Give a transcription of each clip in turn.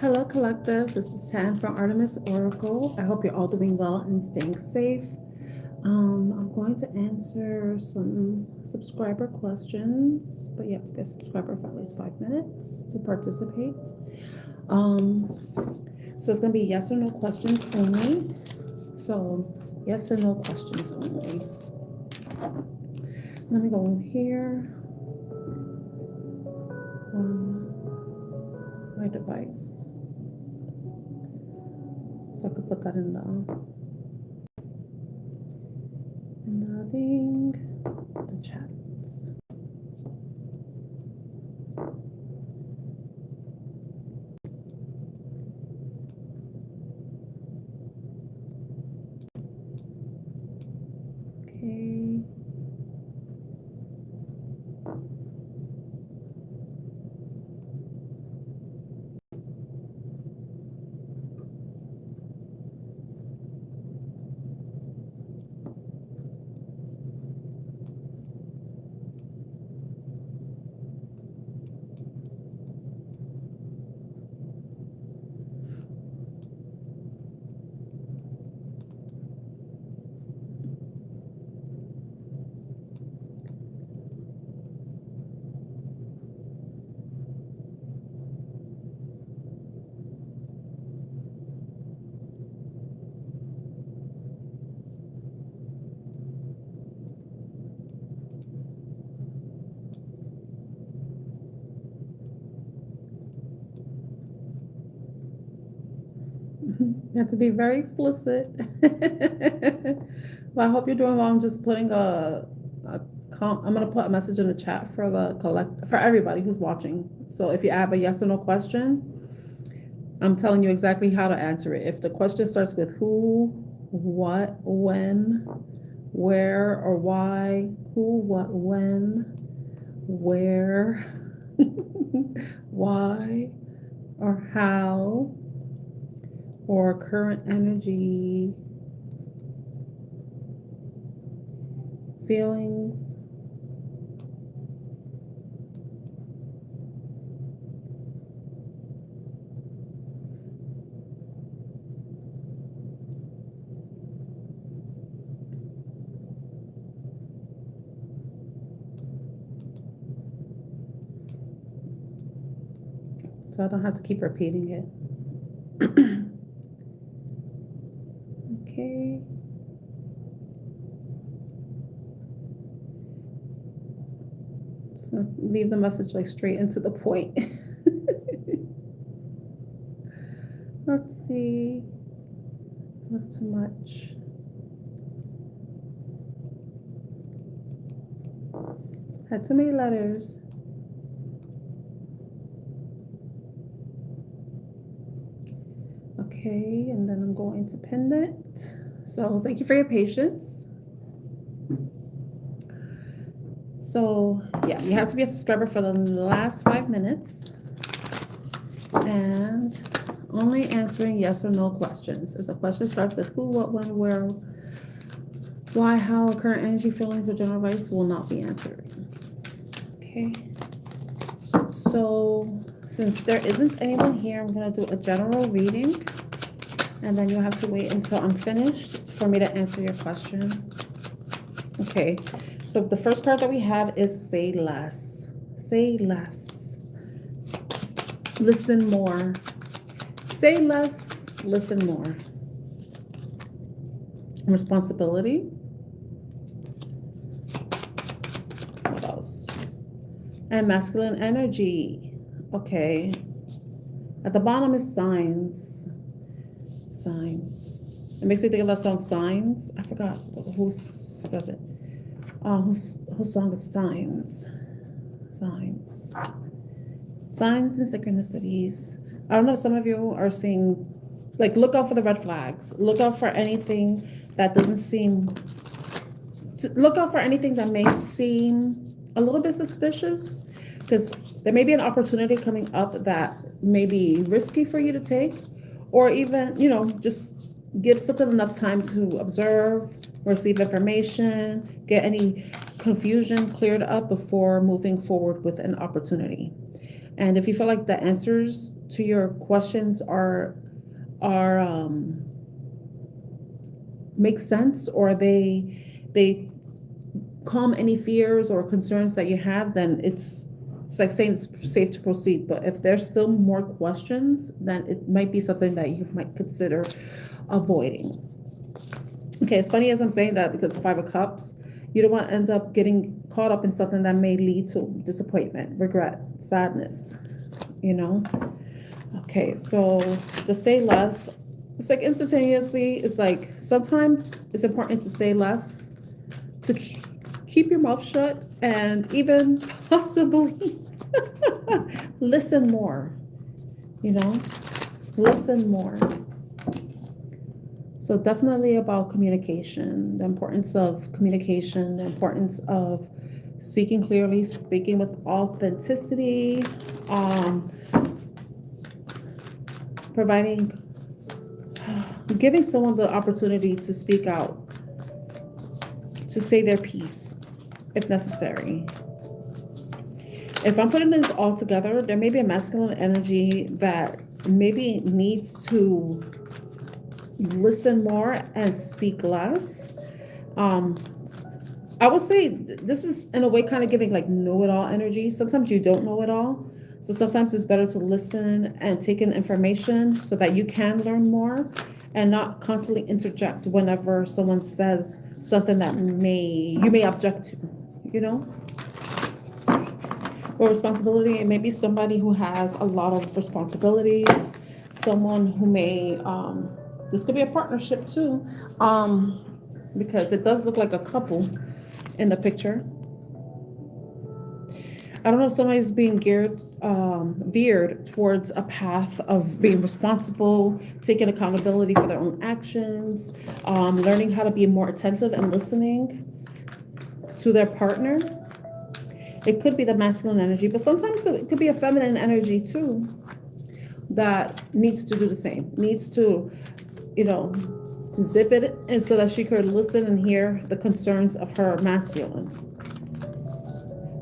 Hello, collective. This is Tan from Artemis Oracle. I hope you're all doing well and staying safe. I'm going to answer some subscriber questions, but you have to be a subscriber for at least 5 minutes to participate. So it's going to be yes or no questions only. So yes or no questions only. Let me go in here. My device. So I could put that in the thing, the chats. Okay. You have to be very explicit. Well, I hope you're doing well. I'm just putting I'm gonna put a message in the chat for for everybody who's watching. So if you have a yes or no question, I'm telling you exactly how to answer it. If the question starts with who, what, when, where, or why, who, what, when, where, why, or how, or current energy, feelings, so I don't have to keep repeating it. Okay. Just gonna leave the message like straight into the point. Let's see. That's too much. Had too many letters. Okay, and then I'm going to pin it. So thank you for your patience. So yeah, you have to be a subscriber for the last 5 minutes and only answering yes or no questions. If the question starts with who, what, when, where, why, how, current energy, feelings, or general advice, will not be answered. Okay. So since there isn't anyone here, I'm going to do a general reading, and then you'll have to wait until I'm finished for me to answer your question. Okay. So the first card that we have is say less. Say less. Listen more. Say less, listen more. Responsibility. What else? And masculine energy. Okay. At the bottom is signs. Signs. It makes me think of that song Signs. I forgot who does it. Whose song is Signs? Signs. Signs and synchronicities. I don't know if some of you are seeing, like, look out for the red flags. Look out for anything that doesn't seem, look out for anything that may seem a little bit suspicious, because there may be an opportunity coming up that may be risky for you to take, or even, you know, just give something enough time to observe, receive information, get any confusion cleared up before moving forward with an opportunity. And if you feel like the answers to your questions are make sense, or they calm any fears or concerns that you have, then it's like saying it's safe to proceed. But if there's still more questions, then it might be something that you might consider avoiding. Okay, it's funny as I'm saying that, because 5 of Cups, you don't want to end up getting caught up in something that may lead to disappointment, regret, sadness, you know? Okay, so the say less, it's like instantaneously, it's like sometimes it's important to say less, to keep your mouth shut, and even possibly listen more, you know? Listen more. So definitely about communication, the importance of communication, the importance of speaking clearly, speaking with authenticity, giving someone the opportunity to speak out, to say their piece, if necessary. If I'm putting this all together, there may be a masculine energy that maybe needs to listen more and speak less. I would say this is in a way kind of giving like know-it-all energy. Sometimes you don't know it all. So sometimes it's better to listen and take in information so that you can learn more, and not constantly interject whenever someone says something that you may object to, you know? Or responsibility, it may be somebody who has a lot of responsibilities, someone who may, this could be a partnership too, because it does look like a couple in the picture. I don't know if somebody's being veered towards a path of being responsible, taking accountability for their own actions, learning how to be more attentive and listening to their partner. It could be the masculine energy, but sometimes it could be a feminine energy too that needs to do the same, needs to, zip it, and so that she could listen and hear the concerns of her masculine.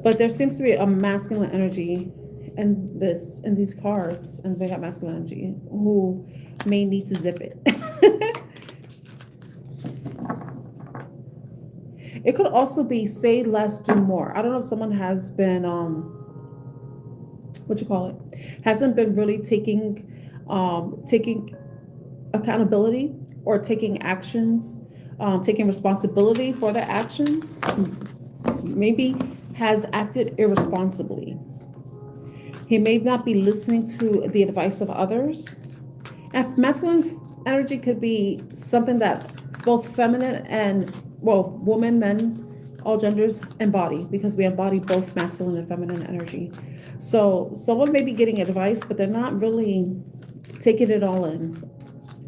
But there seems to be a masculine energy in these cards, and they have masculine energy, who may need to zip it. It could also be say less, do more. I don't know if someone has been, hasn't been really taking accountability or taking actions, taking responsibility for their actions. Maybe has acted irresponsibly. He may not be listening to the advice of others. And masculine energy could be something that both feminine and, women, men, all genders embody, because we embody both masculine and feminine energy. So someone may be getting advice, but they're not really taking it all in.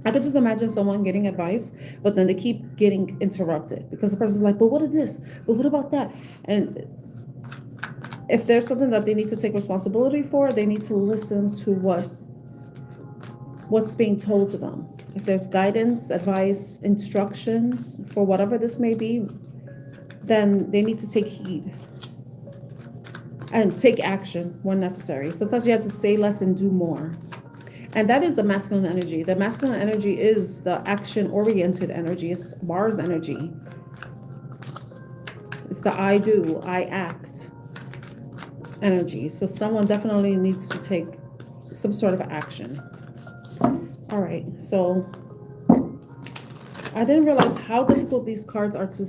I could just imagine someone getting advice, but then they keep getting interrupted because the person's like, but what is this? But what about that? And if there's something that they need to take responsibility for, they need to listen to what's being told to them. If there's guidance, advice, instructions for whatever this may be, then they need to take heed and take action when necessary. Sometimes you have to say less and do more. And that is the masculine energy. The masculine energy is the action-oriented energy. It's Mars energy. It's the I do, I act energy. So someone definitely needs to take some sort of action. All right, so I didn't realize how difficult these cards are to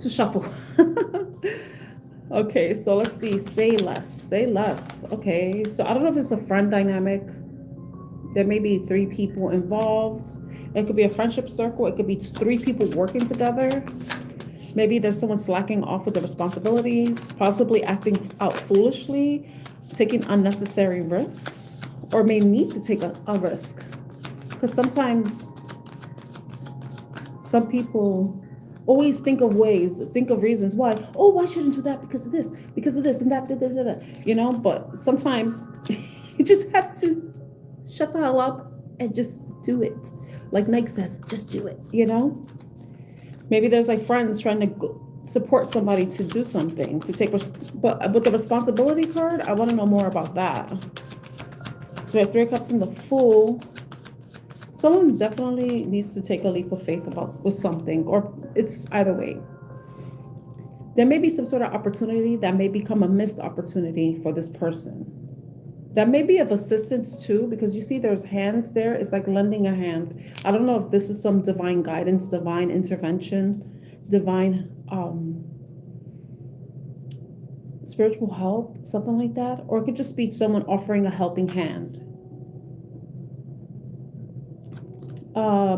shuffle. Okay, so let's see. Say less. Say less. Okay, so I don't know if it's a friend dynamic. There may be 3 people involved. It could be a friendship circle. It could be 3 people working together. Maybe there's someone slacking off with the responsibilities, possibly acting out foolishly, taking unnecessary risks, or may need to take a risk. Because sometimes some people always think of reasons why. Oh, why shouldn't do that? Because of this, and that, But sometimes you just have to shut the hell up and just do it. Like Nike says, just do it, Maybe there's like friends trying to support somebody to do something, to take, but with the responsibility card, I want to know more about that. So we have 3 of Cups and the Fool. Someone definitely needs to take a leap of faith with something, or it's either way. There may be some sort of opportunity that may become a missed opportunity for this person. That may be of assistance too, because you see there's hands there. It's like lending a hand. I don't know if this is some divine guidance, divine intervention, divine spiritual help, something like that. Or it could just be someone offering a helping hand.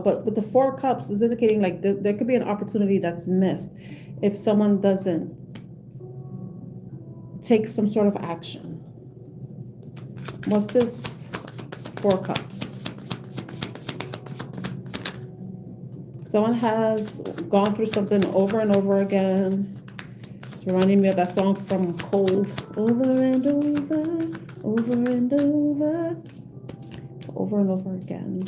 But with the 4 of Cups is indicating like there could be an opportunity that's missed if someone doesn't take some sort of action. What's this 4 of Cups? Someone has gone through something over and over again. It's reminding me of that song from Cold. Over and over, over and over, over and over again.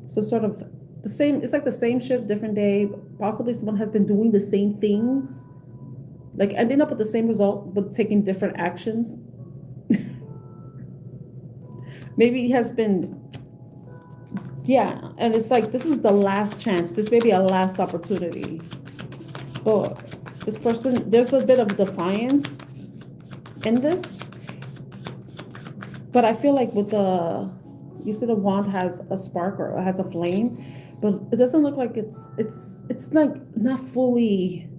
So sort of the same, it's like the same shit, different day. Possibly someone has been doing the same things, like ending up with the same result, but taking different actions. Maybe he has been, yeah, and it's like, this is the last chance. This may be a last opportunity. But this person, there's a bit of defiance in this. But I feel like with the, you see the wand has a spark or has a flame, but it doesn't look like it's like not fully,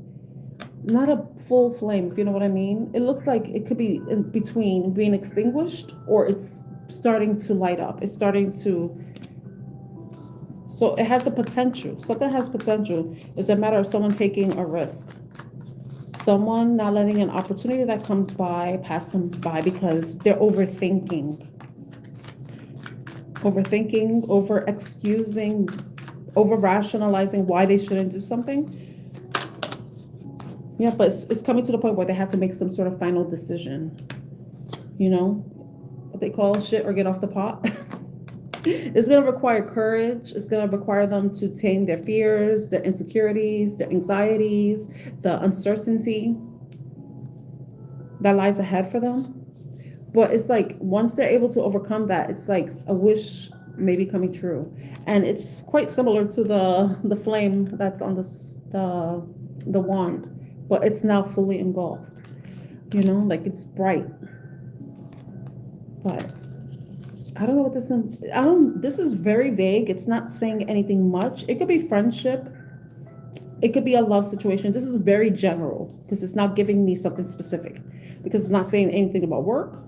not a full flame, if you know what I mean. It looks like it could be in between being extinguished or it's starting to light up. It's starting to, so it has the potential. Something has potential. It's a matter of someone taking a risk. Someone not letting an opportunity that comes by pass them by because they're overthinking. Overthinking, over excusing, over rationalizing why they shouldn't do something. Yeah, but it's coming to the point where they have to make some sort of final decision. You know, what they call shit or get off the pot. It's going to require courage. It's going to require them to tame their fears, their insecurities, their anxieties, the uncertainty that lies ahead for them. But it's like once they're able to overcome that, it's like a wish maybe coming true. And it's quite similar to the flame that's on the wand, but it's now fully engulfed. You know, like it's bright. But I don't know what this is. This is very vague. It's not saying anything much. It could be friendship. It could be a love situation. This is very general because it's not giving me something specific, because it's not saying anything about work.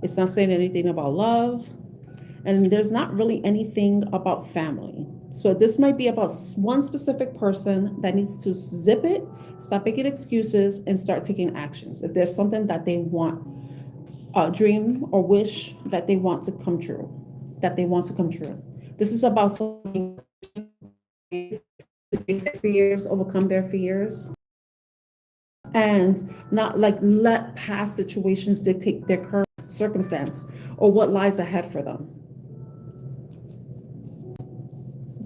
It's not saying anything about love. And there's not really anything about family. So this might be about one specific person that needs to zip it, stop making excuses, and start taking actions. If there's something that they want, a dream or wish that they want to come true, This is about something to face their fears, overcome their fears, and not like let past situations dictate their current circumstance or what lies ahead for them.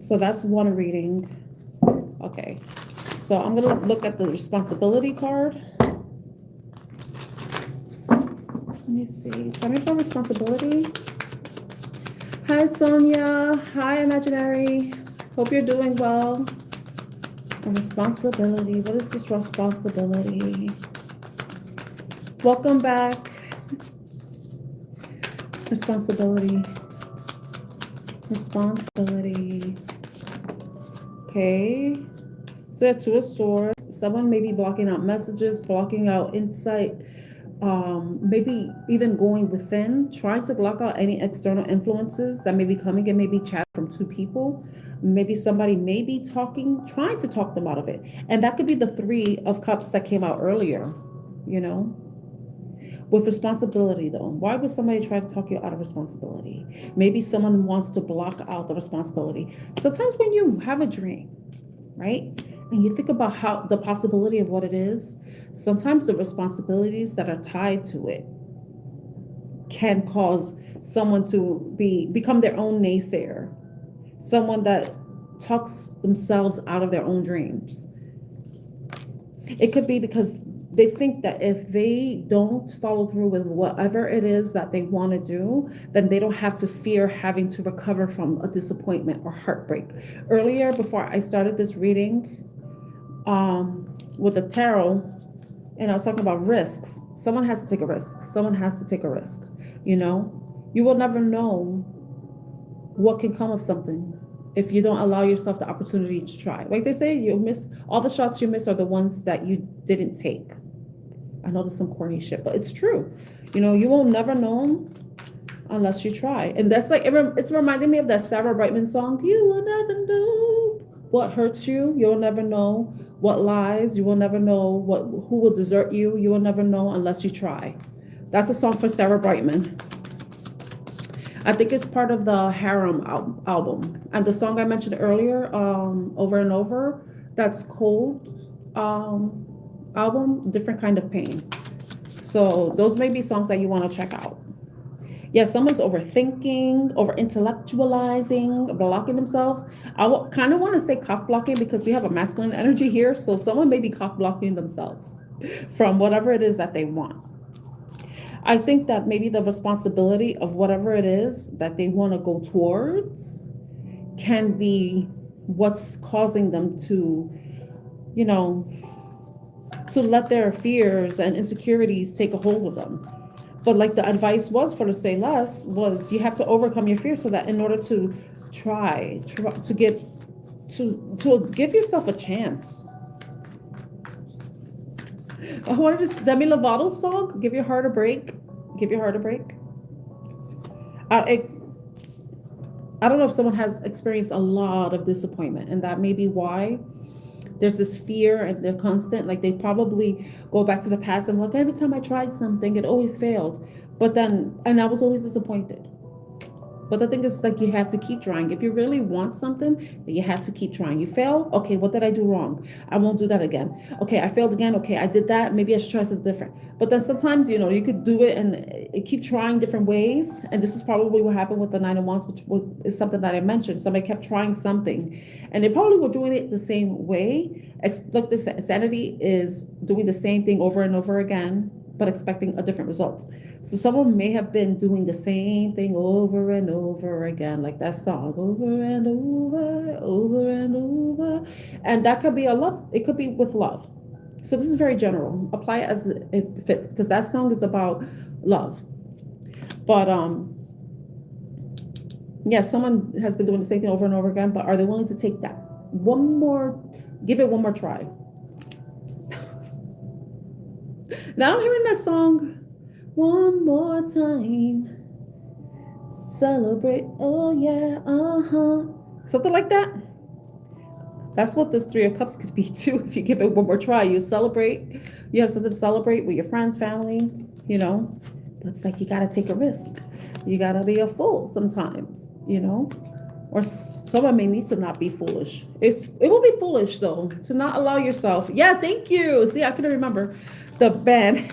So that's one reading. Okay, so I'm gonna look at the responsibility card. Let me see. Tell me for responsibility. Hi, Sonia. Hi, Imaginary. Hope you're doing well. A responsibility. What is this responsibility? Welcome back. Responsibility. Responsibility. Okay. So we have 2 of Swords. Someone may be blocking out messages, blocking out insight. Maybe even going within, trying to block out any external influences that may be coming in, maybe chat from 2 people. Maybe somebody may be trying to talk them out of it. And that could be the 3 of Cups that came out earlier, you know. With responsibility though, why would somebody try to talk you out of responsibility? Maybe someone wants to block out the responsibility. Sometimes when you have a dream, right? And you think about how the possibility of what it is, sometimes the responsibilities that are tied to it can cause someone to become their own naysayer, someone that talks themselves out of their own dreams. It could be because they think that if they don't follow through with whatever it is that they want to do, then they don't have to fear having to recover from a disappointment or heartbreak. Earlier, before I started this reading, with the tarot, and I was talking about risks. Someone has to take a risk. Someone has to take a risk. You know, you will never know what can come of something if you don't allow yourself the opportunity to try. Like they say, you miss all the shots you miss are the ones that you didn't take. I know there's some corny shit, but it's true. You know, you will never know unless you try. And that's like, it's reminding me of that Sarah Brightman song, you will never know what hurts you. You'll never know what lies. You will never know who will desert you. You will never know unless you try. That's a song for Sarah Brightman. I think it's part of the Harem album. And the song I mentioned earlier, Over and Over, that's Cold album, Different Kind of Pain. So those may be songs that you want to check out. Yeah, someone's overthinking, over intellectualizing, blocking themselves. I kind of want to say cock blocking because we have a masculine energy here. So someone may be cock blocking themselves from whatever it is that they want. I think that maybe the responsibility of whatever it is that they want to go towards can be what's causing them to, you know, to let their fears and insecurities take a hold of them. But like the advice was for to say less was you have to overcome your fear so that in order to try to get to give yourself a chance. I wanted to Demi Lovato's song, Give Your Heart a Break. Give Your Heart a Break. I don't know if someone has experienced a lot of disappointment, and that may be why there's this fear and the constant, like they probably go back to the past and look, every time I tried something, it always failed. But then, and I was always disappointed. But the thing is, like, you have to keep trying. If you really want something, then you have to keep trying. You fail, okay, what did I do wrong? I won't do that again. Okay, I failed again. Okay, I did that. Maybe I should try something different. But then sometimes, you know, you could do it and keep trying different ways. And this is probably what happened with the Nine of Wands, which is something that I mentioned. Somebody kept trying something, and they probably were doing it the same way. Look, this insanity is doing the same thing over and over again, but expecting a different result. So someone may have been doing the same thing over and over again, like that song, over and over, over and over. And that could be a love, it could be with love. So this is very general. Apply it as it fits, because that song is about love. But yeah, someone has been doing the same thing over and over again, but are they willing to take that give it one more try? Now I'm hearing that song, one more time, celebrate, oh yeah, something like that. That's what this Three of Cups could be too. If you give it one more try, you celebrate, you have something to celebrate with your friends, family, you know. But it's like you gotta take a risk. You gotta be a fool sometimes, you know. Or someone may need to not be foolish. It will be foolish though to not allow yourself. Yeah, thank you. See, I couldn't remember the band.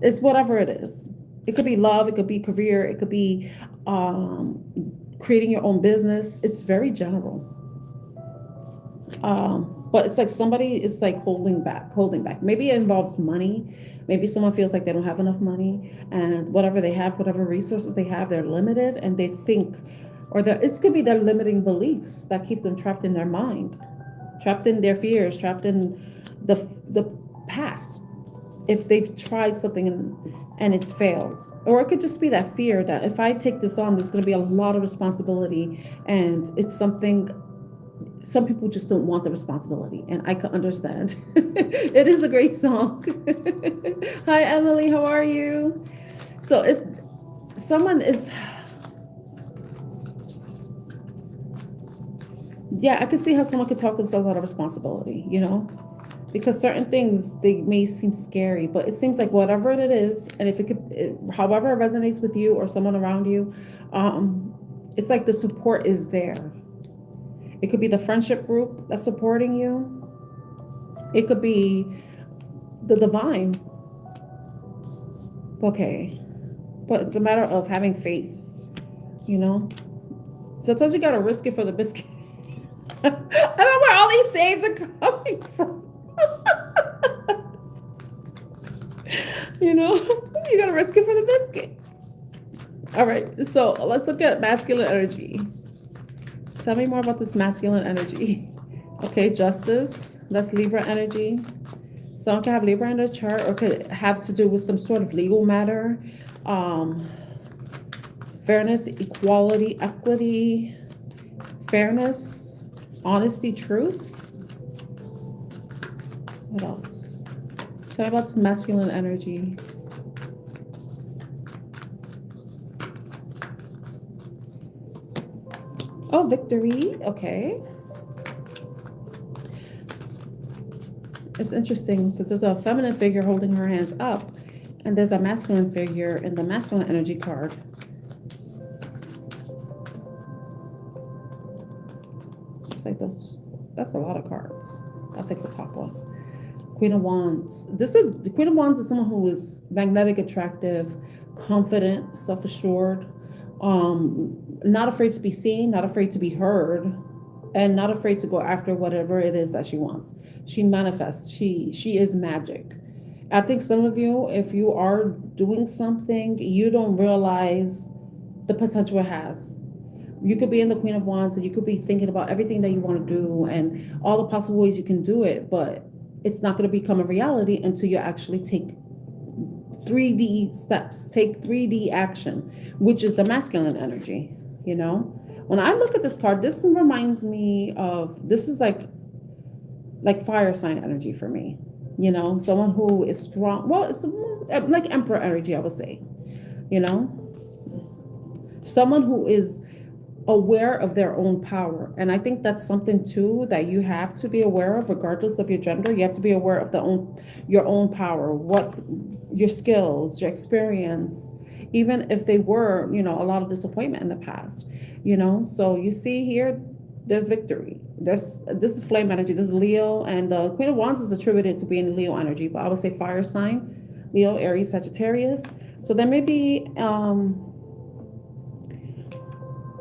It's whatever it is. It could be love, it could be career, it could be creating your own business. It's very general. But it's like somebody is like holding back. Maybe it involves money. Maybe someone feels like they don't have enough money, and whatever they have, whatever resources they have, they're limited, and they think, it could be their limiting beliefs that keep them trapped in their mind, trapped in their fears, trapped in the past. If they've tried something and it's failed, or it could just be that fear that if I take this on, there's going to be a lot of responsibility, and it's something. Some people just don't want the responsibility, and I can understand. It is a great song. Hi, Emily, how are you? So yeah, I can see how someone could talk themselves out of responsibility, you know, because certain things, they may seem scary, but it seems like whatever it is, and if however it resonates with you or someone around you, it's like the support is there. It could be the friendship group that's supporting you. It could be the divine. Okay. But it's a matter of having faith, you know? Sometimes you gotta risk it for the biscuit. I don't know where all these sayings are coming from. You know, you gotta risk it for the biscuit. All right, so let's look at masculine energy. Tell me more about this masculine energy. Okay, justice, that's Libra energy. Someone can have Libra in their chart or could have to do with some sort of legal matter. Fairness, equality, equity, fairness, honesty, truth. What else? Tell me about this masculine energy. Oh, victory. Okay. It's interesting because there's a feminine figure holding her hands up, and there's a masculine figure in the masculine energy card. It's like those. That's a lot of cards. I'll take the top one. Queen of Wands. The Queen of Wands is someone who is magnetic, attractive, confident, self-assured, not afraid to be seen, not afraid to be heard, and not afraid to go after whatever it is that she wants. She manifests. She is magic. I think some of you, if you are doing something, you don't realize the potential it has. You could be in the Queen of Wands and you could be thinking about everything that you want to do and all the possible ways you can do it, but it's not going to become a reality until you actually take 3D steps, take 3D action, which is the masculine energy. You know, when I look at this card, this reminds me of, this is like fire sign energy for me. You know, someone who is strong. Well, it's like Emperor energy, I would say. You know, someone who is aware of their own power. And I think that's something too that you have to be aware of, regardless of your gender. You have to be aware of your own power, what your skills, your experience, even if they were, you know, a lot of disappointment in the past, you know. So you see here, there's victory. This is flame energy. This is Leo, and the Queen of Wands is attributed to being Leo energy, but I would say fire sign, Leo, Aries, Sagittarius. So there may be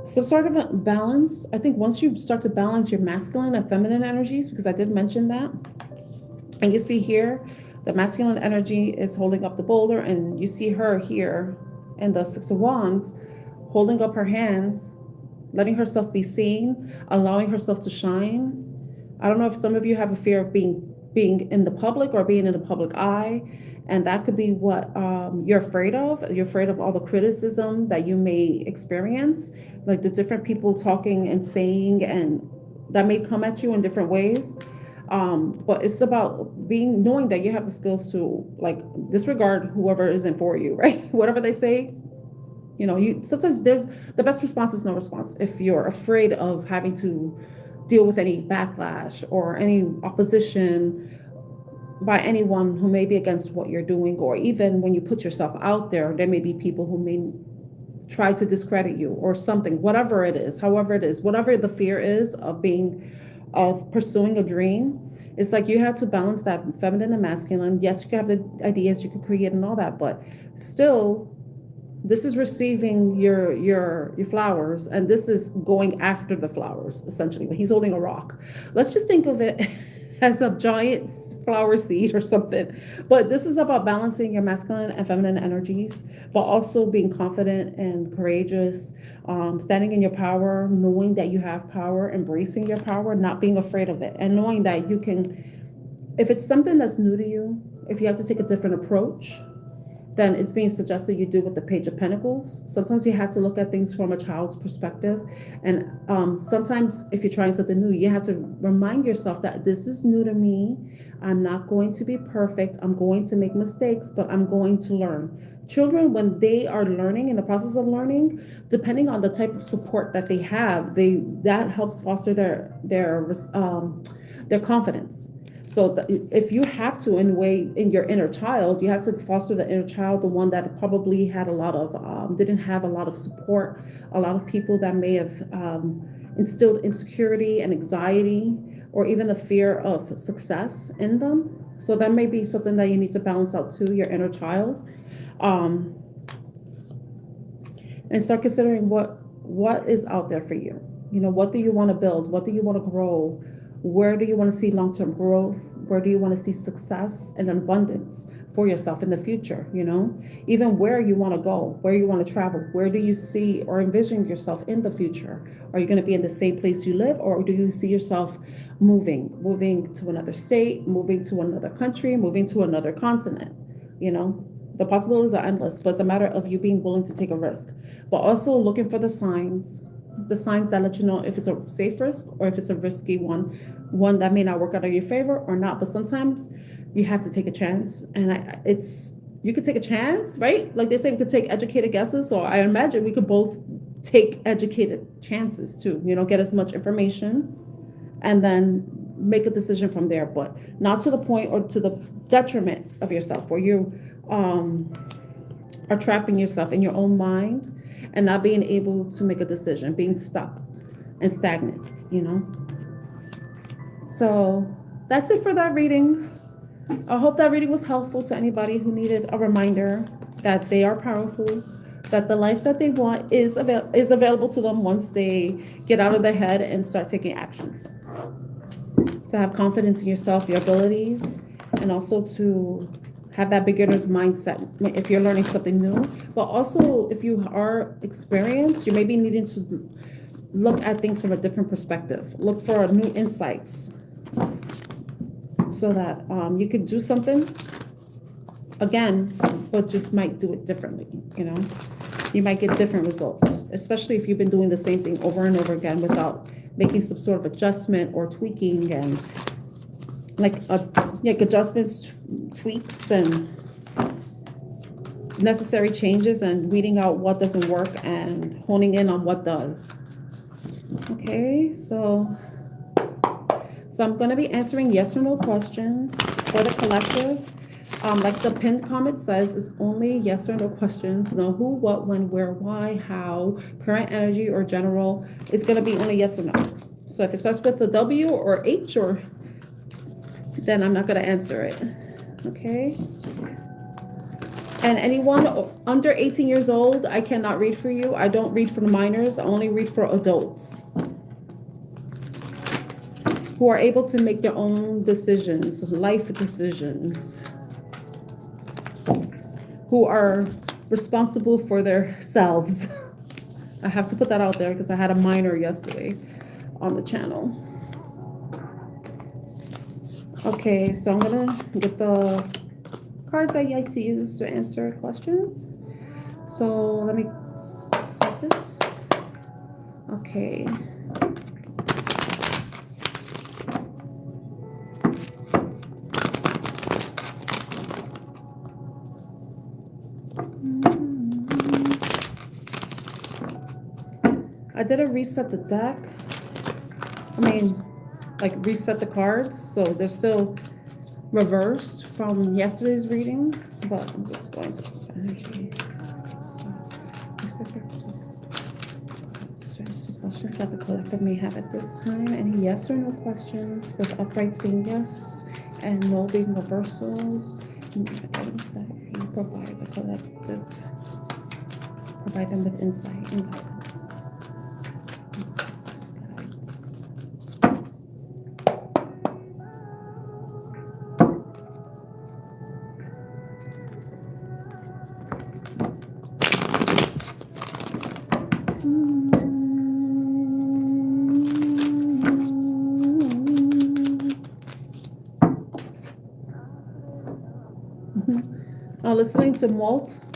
some sort of a balance. I think once you start to balance your masculine and feminine energies, because I did mention that, and you see here, the masculine energy is holding up the boulder, and you see her here in the Six of Wands, holding up her hands, letting herself be seen, allowing herself to shine. I don't know if some of you have a fear of being in the public or being in the public eye, and that could be what you're afraid of. You're afraid of all the criticism that you may experience, like the different people talking and saying, and that may come at you in different ways. But it's about knowing that you have the skills to like disregard whoever isn't for you, right? Whatever they say, you know, sometimes there's the best response is no response. If you're afraid of having to deal with any backlash or any opposition by anyone who may be against what you're doing, or even when you put yourself out there, there may be people who may try to discredit you or something, whatever it is, however it is, whatever the fear is of pursuing a dream. It's like you have to balance that feminine and masculine. Yes, you can have the ideas, you can create and all that, but still, this is receiving your flowers, and this is going after the flowers, essentially. But he's holding a rock. Let's just think of it as a giant flower seed or something. But this is about balancing your masculine and feminine energies, but also being confident and courageous, standing in your power, knowing that you have power, embracing your power, not being afraid of it, and knowing that you can, if it's something that's new to you, if you have to take a different approach, then it's being suggested you do with the Page of Pentacles. Sometimes you have to look at things from a child's perspective. And sometimes if you're trying something new, you have to remind yourself that this is new to me. I'm not going to be perfect. I'm going to make mistakes, but I'm going to learn. Children, when they are learning, in the process of learning, depending on the type of support that they have, that helps foster their confidence. So if you have to, in your inner child, you have to foster the inner child, the one that probably had didn't have a lot of support, a lot of people that may have instilled insecurity and anxiety, or even a fear of success in them. So that may be something that you need to balance out too, your inner child. And start considering what what is out there for you. You know, what do you want to build? What do you want to grow? Where do you want to see long-term growth? Where do you want to see success and abundance for yourself in the future? You know, even where you want to go, where you want to travel, where do you see or envision yourself in the future? Are you going to be in the same place you live, or do you see yourself moving to another state, moving to another country, moving to another continent? You know, the possibilities are endless, but it's a matter of you being willing to take a risk, but also looking for the signs that let you know if it's a safe risk or if it's a risky one that may not work out in your favor or not. But sometimes you have to take a chance, and you could take a chance, right? Like they say, we could take educated guesses. So I imagine we could both take educated chances too, you know, get as much information and then make a decision from there, but not to the point or to the detriment of yourself where you are trapping yourself in your own mind and not being able to make a decision, being stuck and stagnant, you know? So that's it for that reading. I hope that reading was helpful to anybody who needed a reminder that they are powerful, that the life that they want is available to them once they get out of their head and start taking actions. To have confidence in yourself, your abilities, and also to have that beginner's mindset if you're learning something new. But also, if you are experienced, you may be needing to look at things from a different perspective. Look for new insights so that you could do something again, but just might do it differently, you know? You might get different results, especially if you've been doing the same thing over and over again without making some sort of adjustment or tweaking and like adjustments, tweaks, and necessary changes, and weeding out what doesn't work and honing in on what does. Okay, so I'm going to be answering yes or no questions for the collective. Like the pinned comment says, it's only yes or no questions. No who, what, when, where, why, how, current energy, or general. It's going to be only yes or no. So if it starts with a W or H, then I'm not going to answer it. Okay. And anyone under 18 years old, I cannot read for you. I don't read for the minors. I only read for adults who are able to make their own decisions, life decisions, who are responsible for themselves. I have to put that out there because I had a minor yesterday on the channel. Okay, so I'm gonna get the cards I like to use to answer questions. So let me set this. Okay. I didn't reset the deck. Like reset the cards, so they're still reversed from yesterday's reading, but I'm just going to put energy. Questions that the collective may have at this time. Any yes or no questions, with uprights being yes and no being reversals. Items that you provide the collective, provide them with insight and guidance. Listening to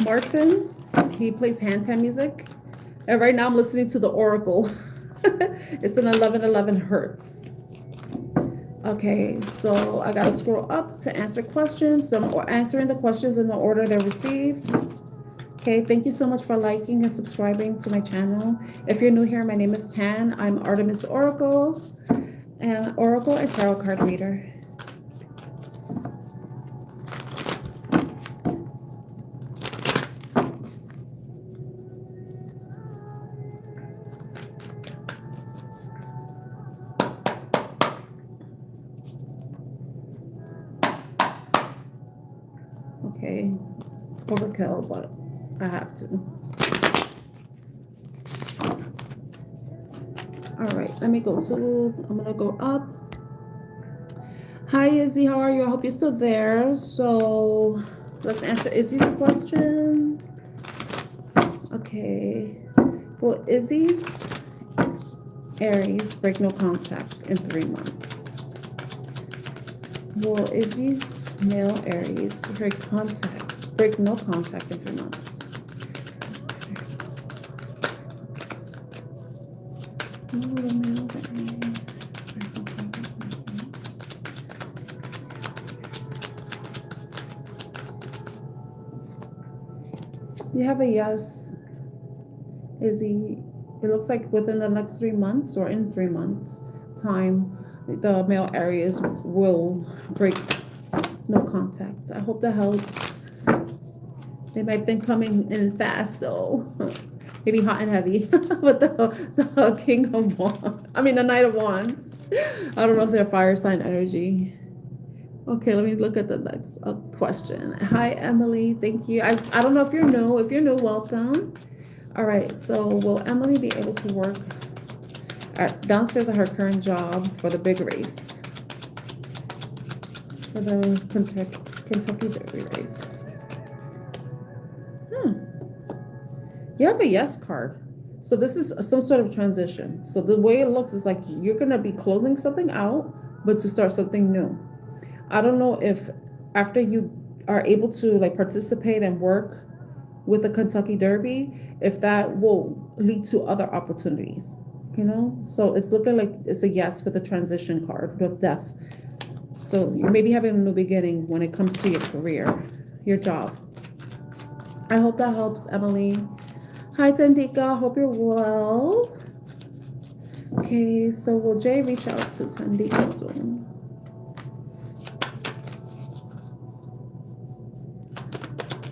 Martin. He plays handpan music. And right now I'm listening to the Oracle. It's an 1111 hertz. Okay, so I gotta scroll up to answer questions. So I'm answering the questions in the order they're received. Okay, thank you so much for liking and subscribing to my channel. If you're new here, my name is Tan. I'm Artemis Oracle, and Tarot card reader. Okay, overkill, but I have to. All right, let me go to, I'm gonna go up. Hi Izzy, how are you? I hope you're still there. So let's answer Izzy's question. Okay. Will Izzy's Aries break no contact in 3 months? Will Izzy's male Aries break no contact in 3 months? You have a yes, Izzy. It looks like within the next 3 months or in 3 months time, the male Aries will break no contact. I hope that helps. They might have been coming in fast though. Maybe hot and heavy. But the King of Wands. I mean the Knight of Wands. I don't know if they're fire sign energy. Okay, let me look at the next question. Hi Emily, thank you. I don't know if you're new. If you're new, welcome. All right, so will Emily be able to work downstairs at her current job for the big race? For the Kentucky Derby race. You have a yes card. So this is some sort of transition. So the way it looks is like you're going to be closing something out, but to start something new. I don't know if after you are able to like participate and work with the Kentucky Derby, if that will lead to other opportunities, you know? So it's looking like it's a yes with a transition card with death. So you may be having a new beginning when it comes to your career, your job. I hope that helps, Emily. Hi, Tandika. Hope you're well. Okay, so will Jay reach out to Tandika soon?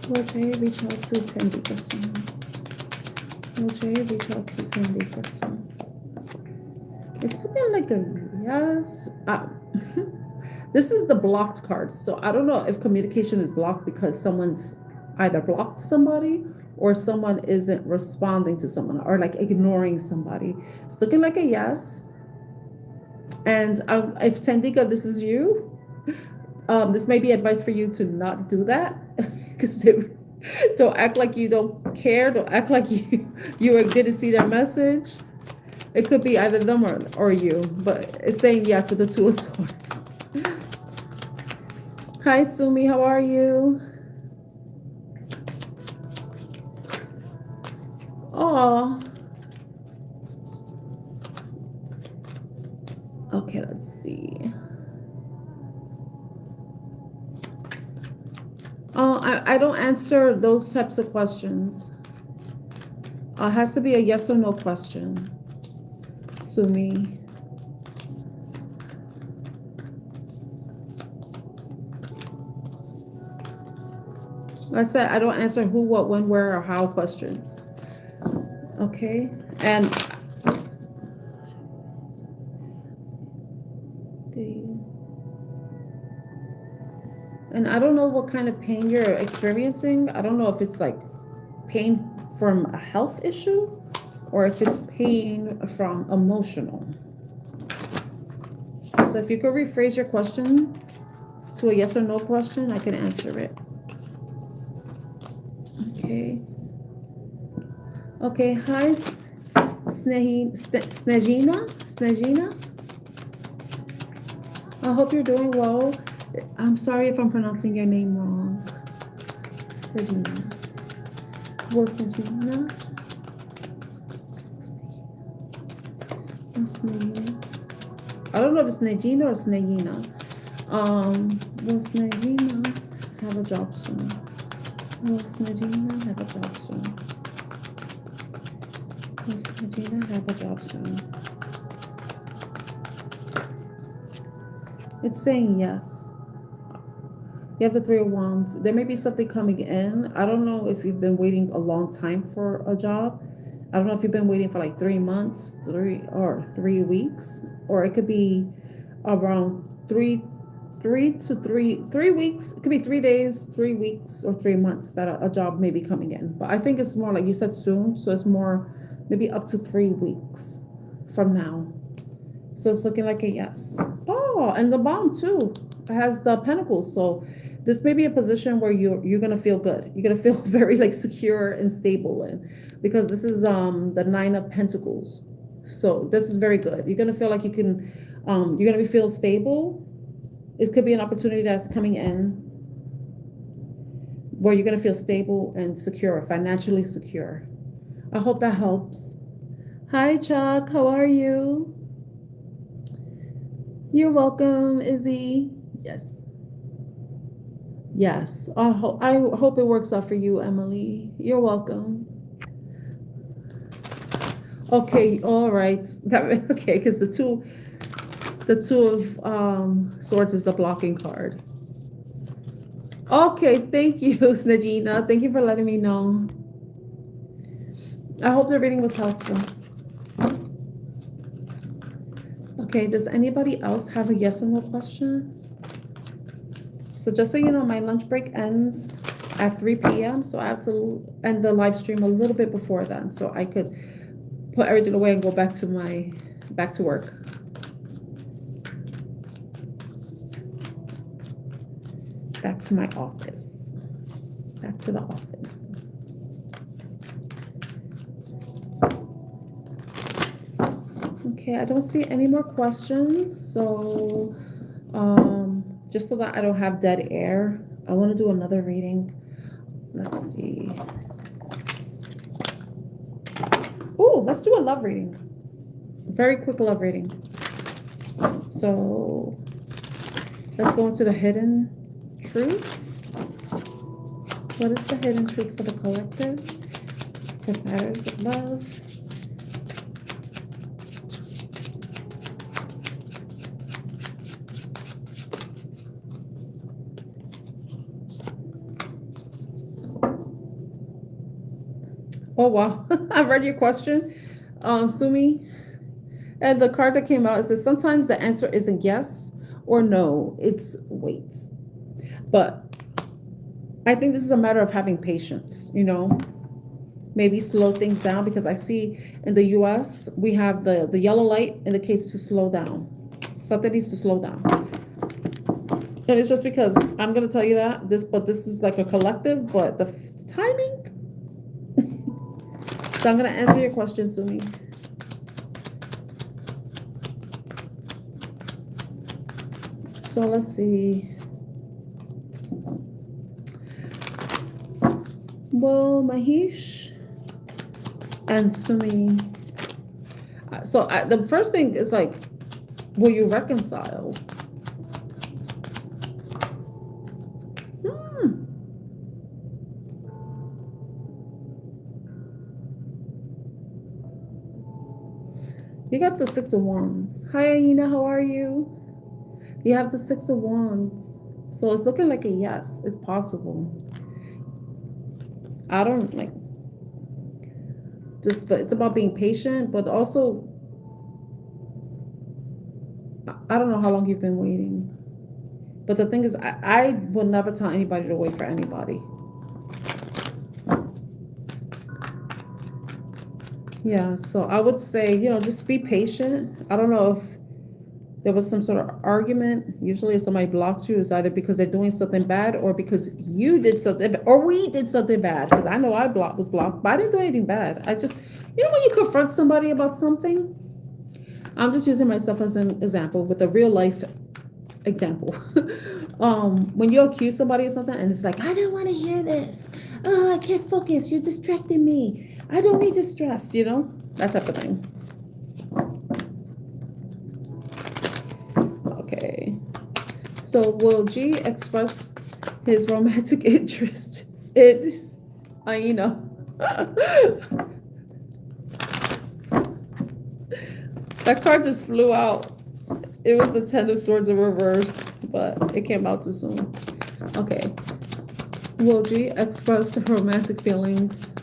Will Jay reach out to Tandika soon? Will Jay reach out to Tandika soon? It's looking like a yes. This is the blocked card. So I don't know if communication is blocked because someone's either blocked somebody or someone isn't responding to someone or like ignoring somebody. It's looking like a yes. And if Tandika, this is you, this may be advice for you to not do that because don't act like you don't care. Don't act like you didn't see that message. It could be either them or you, but it's saying yes with the Two of Swords. Hi, Sumi. How are you? Oh. Okay, let's see. Oh, I don't answer those types of questions. It has to be a yes or no question. Sumi. Like I said, I don't answer who, what, when, where, or how questions. Okay, and I don't know what kind of pain you're experiencing. I don't know if it's like pain from a health issue or if it's pain from emotional. So if you could rephrase your question to a yes or no question, I can answer it. Okay. Okay, hi, Snegina. I hope you're doing well. I'm sorry if I'm pronouncing your name wrong. Snegina. Well, Snegina. I don't know if it's Snegina or Snegina. Will Snegina have a job soon? Will Snegina have a job soon? Will Snegina have a job soon? It's saying yes. You have the Three of Wands. There may be something coming in. I don't know if you've been waiting a long time for a job. I don't know if you've been waiting for like 3 months, 3 weeks, or it could be around 3 weeks. It could be 3 days, 3 weeks, or 3 months that a job may be coming in. But I think it's more like you said soon, so it's more maybe up to 3 weeks from now. So it's looking like a yes. Oh, and the bottom too has the pentacles. So this may be a position where you're gonna feel good. You're gonna feel very like secure and stable in, because this is the 9 of Pentacles. So this is very good. You're gonna feel like you can you're gonna feel stable. It could be an opportunity that's coming in where you're gonna feel stable and secure, financially secure. I hope that helps. Hi Chuck, how are you? You're welcome, Izzy. Yes. Yes. I hope it works out for you, Emily. You're welcome. Okay, all right. Okay, because the two of swords is the blocking card. Okay, thank you, Snajina. Thank you for letting me know. I hope the reading was helpful. Okay, does anybody else have a yes or no question? So just so you know, my lunch break ends at 3 p.m. So I have to end the live stream a little bit before then, so I could put everything away and go back to work. Back to my office. Back to the office. Okay, I don't see any more questions. So just so that I don't have dead air, I want to do another reading. Let's see. Oh, let's do a love reading. Very quick love reading. So let's go into the hidden truth. What is the hidden truth for the collective? The matters of love. Oh wow, I read your question, Sumi. And the card that came out is that sometimes the answer isn't yes or no, it's wait. But I think this is a matter of having patience, you know, maybe slow things down, because I see in the US, we have the yellow light indicates to slow down. Something needs to slow down. And it's just because I'm going to tell you that but this is like a collective, but the timing. So I'm going to answer your question, Sumi. So let's see. Well, Mahesh and Sumi. So the first thing is like, will you reconcile? You got the 6 of Wands. Hi, Aina, how are you? You have the 6 of Wands. So it's looking like a yes. It's possible. I don't like just, but it's about being patient, but also I don't know how long you've been waiting. But the thing is, I will never tell anybody to wait for anybody. Yeah, so I would say, you know, just be patient. I don't know if there was some sort of argument. Usually if somebody blocks you, it's either because they're doing something bad or because you did something, or we did something bad. Because I know I was blocked, but I didn't do anything bad. I just, you know, when you confront somebody about something, I'm just using myself as an example with a real life example. When you accuse somebody of something and it's like, I don't want to hear this. Oh, I can't focus. You're distracting me. I don't need the stress, you know, that type of thing. Okay. So will G express his romantic interest in Aina? That card just flew out. It was the 10 of Swords in reverse, but it came out too soon. Okay. Will G express romantic feelings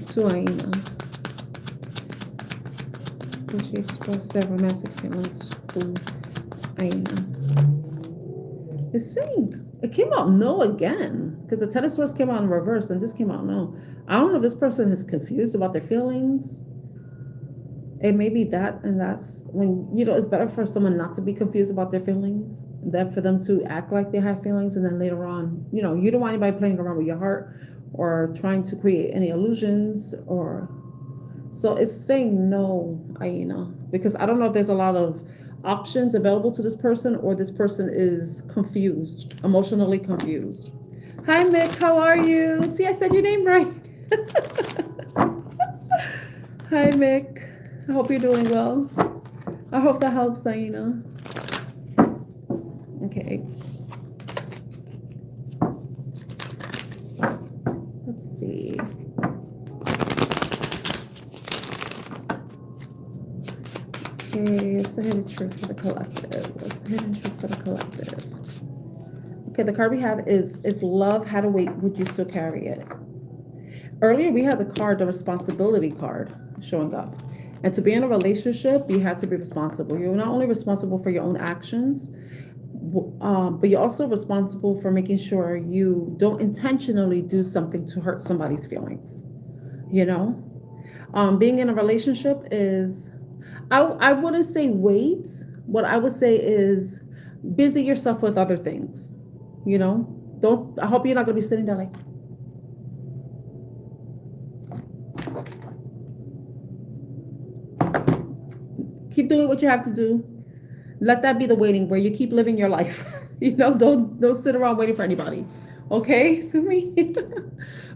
to Aina? Will she express their romantic feelings to Aina? It's saying, it came out no again, because the Ten of Swords came out in reverse and this came out no. I don't know if this person is confused about their feelings. It may be that, and that's when, you know, it's better for someone not to be confused about their feelings than for them to act like they have feelings, and then later on, you know, you don't want anybody playing around with your heart or trying to create any illusions. Or so it's saying no, Aina, because I don't know if there's a lot of options available to this person, or this person is confused, emotionally confused. Hi, Mick. How are you? See, I said your name right. Hi, Mick. I hope you're doing well. I hope that helps, Aina. Okay. Let's see. Okay, it's the hidden truth for the collective. What's the hidden truth for the collective? Okay, the card we have is, if love had a weight, would you still carry it? Earlier, we had the card, the responsibility card, showing up. And to be in a relationship, you have to be responsible. You're not only responsible for your own actions, but you're also responsible for making sure you don't intentionally do something to hurt somebody's feelings. You know, being in a relationship is, I wouldn't say wait. What I would say is busy yourself with other things. You know, I hope you're not going to be sitting there like, keep doing what you have to do. Let that be the waiting, where you keep living your life. You know, don't sit around waiting for anybody. Okay, Sumi?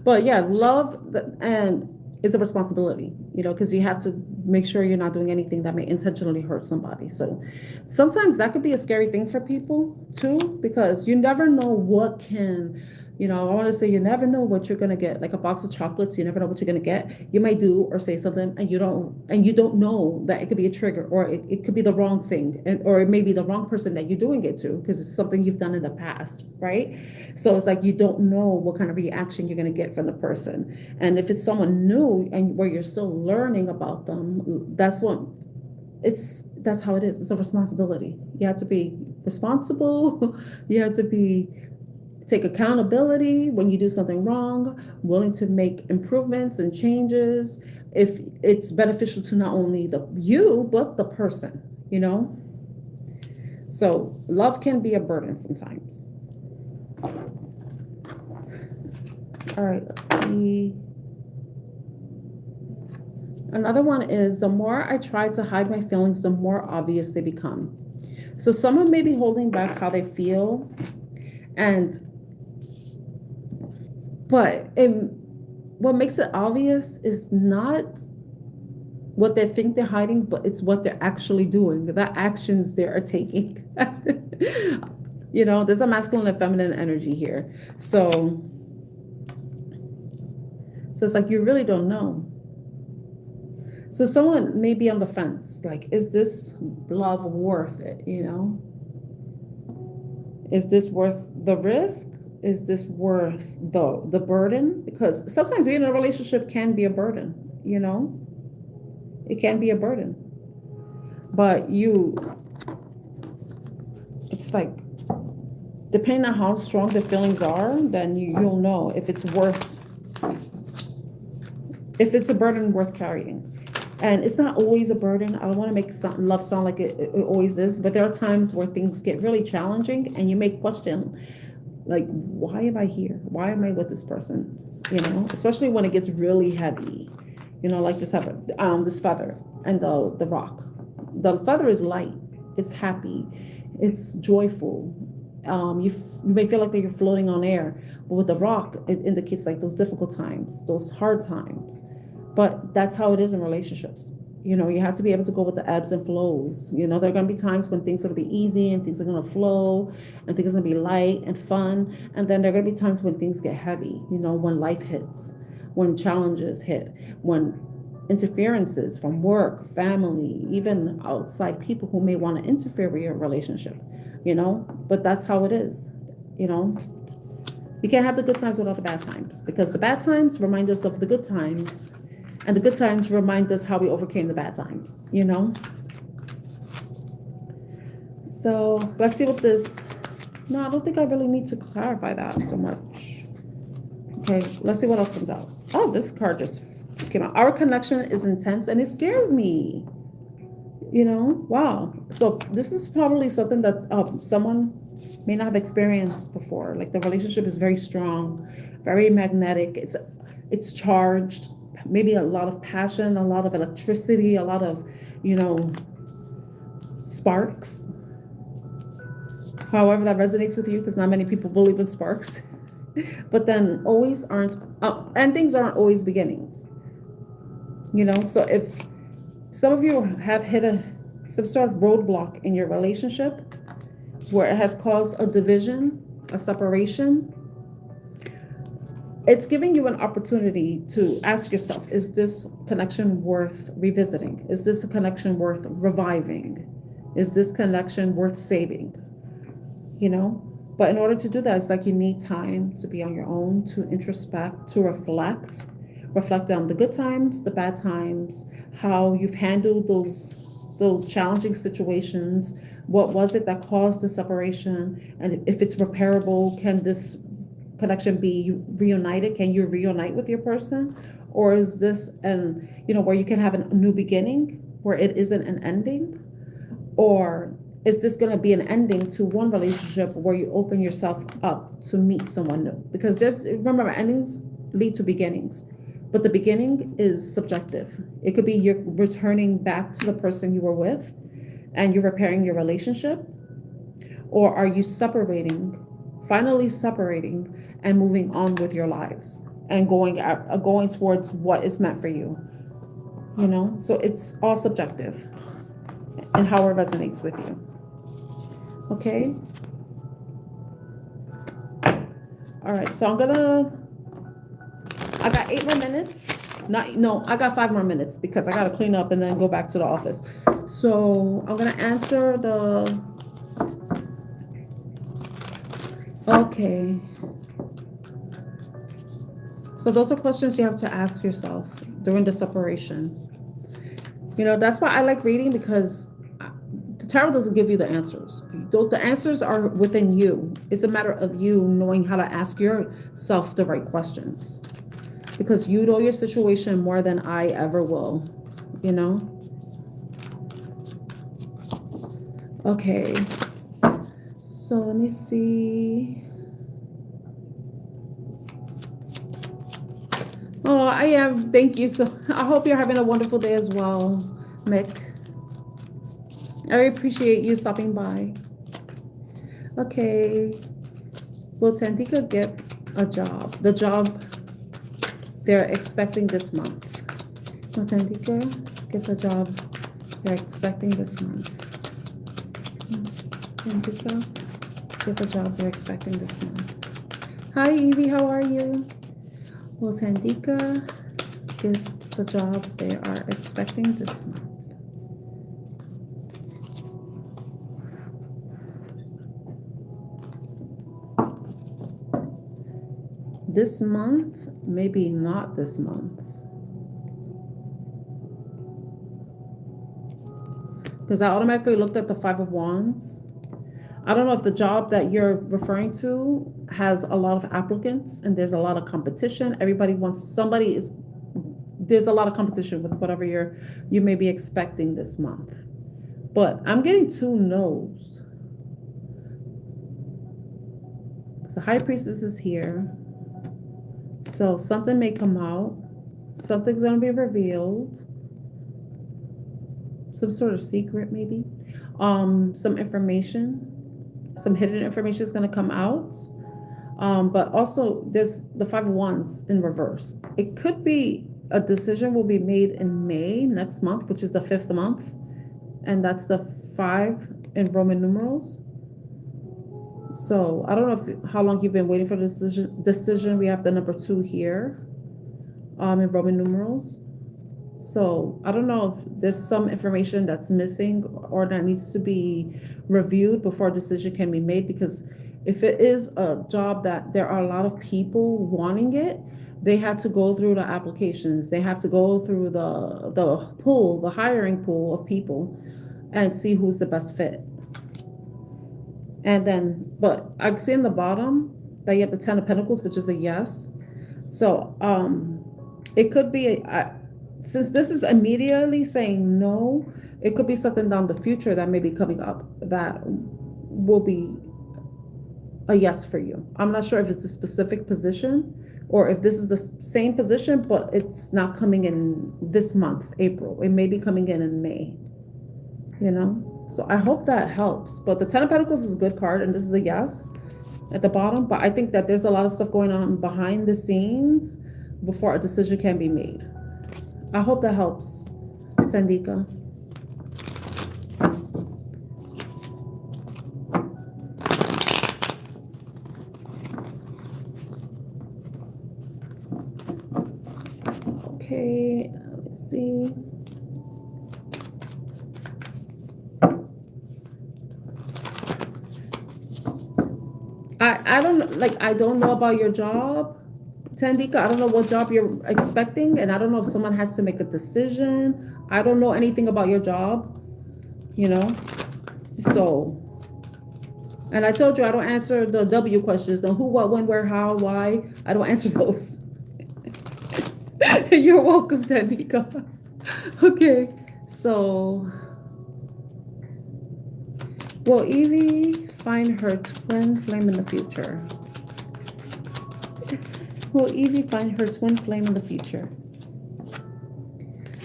But yeah, love and is a responsibility, you know, because you have to make sure you're not doing anything that may intentionally hurt somebody. So sometimes that could be a scary thing for people too, because you never know what can, you know, I want to say you never know what you're going to get. Like a box of chocolates, you never know what you're going to get. You might do or say something and you don't know that it could be a trigger, or it could be the wrong thing, or it may be the wrong person that you're doing it to, because it's something you've done in the past, right? So it's like you don't know what kind of reaction you're going to get from the person. And if it's someone new and where you're still learning about them, that's how it is. It's a responsibility. You have to be responsible. You have to take accountability when you do something wrong, willing to make improvements and changes if it's beneficial to not only you, but the person, you know? So love can be a burden sometimes. All right, let's see. Another one is, the more I try to hide my feelings, the more obvious they become. So someone may be holding back how they feel, but what makes it obvious is not what they think they're hiding, but it's what they're actually doing, the actions they are taking. You know, there's a masculine and feminine energy here. So it's like you really don't know. So someone may be on the fence, like, is this love worth it, you know? Is this worth the risk? Is this worth the burden? Because sometimes being in a relationship can be a burden, you know? It can be a burden. But it's like, depending on how strong the feelings are, then you'll know if it's a burden worth carrying. And it's not always a burden. I don't want to make love sound like it always is, but there are times where things get really challenging and you may question, like, why am I here? Why am I with this person? You know, especially when it gets really heavy, you know, like this feather and the rock. The feather is light, it's happy, it's joyful. You may feel like that you're floating on air, but with the rock, it indicates like those difficult times, those hard times. But that's how it is in relationships. You know, you have to be able to go with the ebbs and flows. You know, there are going to be times when things are going to be easy and things are going to flow and things are going to be light and fun. And then there are going to be times when things get heavy, you know, when life hits, when challenges hit, when interferences from work, family, even outside people who may want to interfere with your relationship, you know. But that's how it is, you know. You can't have the good times without the bad times, because the bad times remind us of the good times. And the good times remind us how we overcame the bad times, you know? So let's see what this No, I don't think I really need to clarify that so much. Okay, let's see what else comes out. Oh, this card just came out. Our connection is intense and it scares me. You know, wow. So this is probably something that someone may not have experienced before. Like the relationship is very strong, very magnetic. It's charged, maybe a lot of passion, a lot of electricity, a lot of, you know, sparks. However, that resonates with you because not many people believe in sparks. But then always aren't, endings aren't always beginnings. You know, so if some of you have hit some sort of roadblock in your relationship where it has caused a division, a separation, it's giving you an opportunity to ask yourself, is this connection worth revisiting? Is this a connection worth reviving? Is this connection worth saving? You know, but in order to do that, it's like you need time to be on your own, to introspect, to reflect on the good times, the bad times, how you've handled those challenging situations. What was it that caused the separation? And if it's repairable, can this connection be reunited? Can you reunite with your person? Or is this, and you know, where you can have a new beginning, where it isn't an ending? Or is this going to be an ending to one relationship where you open yourself up to meet someone new? Because remember, endings lead to beginnings, but the beginning is subjective. It could be you're returning back to the person you were with and you're repairing your relationship, or are you finally separating and moving on with your lives and going towards what is meant for you, you know? So it's all subjective and how it resonates with you. Okay. All right. So I got 8 more minutes. I got 5 more minutes because I got to clean up and then go back to the office. So I'm going to answer okay. So those are questions you have to ask yourself during the separation. You know, that's why I like reading, because the tarot doesn't give you the answers. The answers are within you. It's a matter of you knowing how to ask yourself the right questions, because you know your situation more than I ever will, you know? Okay. So let me see. Oh, I am. Thank you. So I hope you're having a wonderful day as well, Mick. I appreciate you stopping by. Okay. Will Tandika get a job? The job they're expecting this month. Will Tandika get the job they're expecting this month? Tandika get the job they're expecting this month. Hi, Evie. How are you? Will Tandika get the job they are expecting this month? This month, maybe not this month. Because I automatically looked at the 5 of Wands. I don't know if the job that you're referring to has a lot of applicants and there's a lot of competition. There's a lot of competition with whatever you may be expecting this month. But I'm getting 2 no's. So High Priestess is here. So something may come out. Something's going to be revealed. Some sort of secret, maybe. Some information. Some hidden information is going to come out. But also, there's the 5 of Wands in reverse. It could be a decision will be made in May next month, which is the 5th month. And that's the 5 in Roman numerals. So I don't know how long you've been waiting for this decision. We have the number 2 here in Roman numerals. So I don't know if there's some information that's missing or that needs to be reviewed before a decision can be made, because if it is a job that there are a lot of people wanting it, they have to go through the applications. They have to go through the hiring pool of people and see who's the best fit. And then, but I see in the bottom that you have the 10 of Pentacles, which is a yes. So it could be, since this is immediately saying no, it could be something down the future that may be coming up that will be a yes for you. I'm not sure if it's a specific position or if this is the same position, but it's not coming in this month, April. It may be coming in May, you know? So I hope that helps. But the 10 of Pentacles is a good card, and this is a yes at the bottom. But I think that there's a lot of stuff going on behind the scenes before a decision can be made. I hope that helps, Sandika. Okay, let's see. I don't know about your job, Tandika. I don't know what job you're expecting, and I don't know if someone has to make a decision. I don't know anything about your job, you know. So, and I told you I don't answer the W questions, the who, what, when, where, how, why. I don't answer those. You're welcome, Tandika. Okay, so will Evie find her twin flame in the future? Will Evie find her twin flame in the future?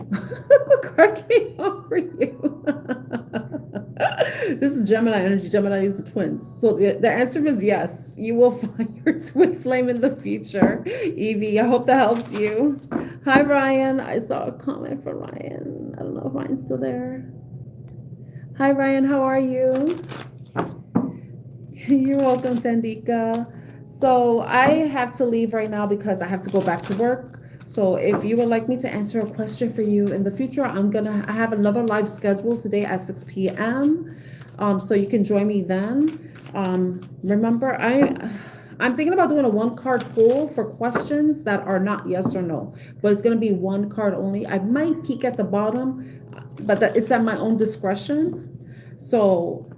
What card came out for you? This is Gemini energy. Gemini is the twins. So the answer is yes. You will find your twin flame in the future. Evie, I hope that helps you. Hi, Ryan. I saw a comment for Ryan. I don't know if Ryan's still there. Hi, Ryan. How are you? You're welcome, Sandika. So I have to leave right now because I have to go back to work. So if you would like me to answer a question for you in the future, I have another live schedule today at 6 p.m. So you can join me then. Remember, I'm thinking about doing a one card pull for questions that are not yes or no, but it's going to be one card only. I might peek at the bottom, but it's at my own discretion. So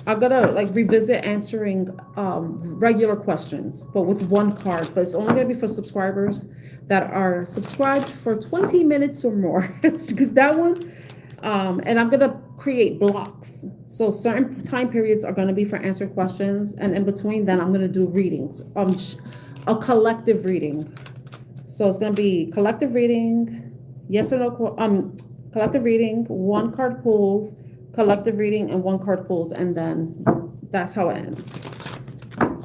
I'm gonna revisit answering regular questions, but with one card. But it's only gonna be for subscribers that are subscribed for 20 minutes or more. Because that one, and I'm gonna create blocks. So certain time periods are gonna be for answering questions, and in between, then I'm gonna do readings. A collective reading. So it's gonna be collective reading, yes or no. Collective reading, one card pulls. Collective reading and one card pulls, and then that's how it ends.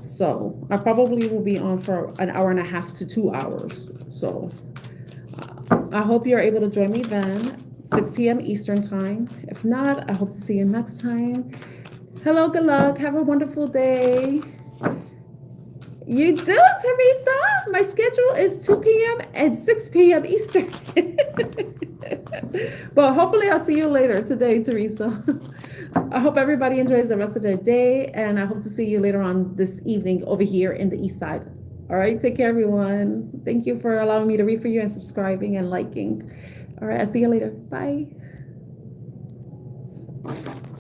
So I probably will be on for an hour and a half to 2 hours. So I hope you're able to join me then, 6 p.m. Eastern time. If not, I hope to see you next time. Hello, good luck. Have a wonderful day. You do, Teresa. My schedule is 2 p.m. and 6 p.m. Eastern. But hopefully I'll see you later today, Teresa. I hope everybody enjoys the rest of their day, and I hope to see you later on this evening over here in the East Side. All right, take care, everyone. Thank you for allowing me to read for you and subscribing and liking. All right, I'll see you later. Bye.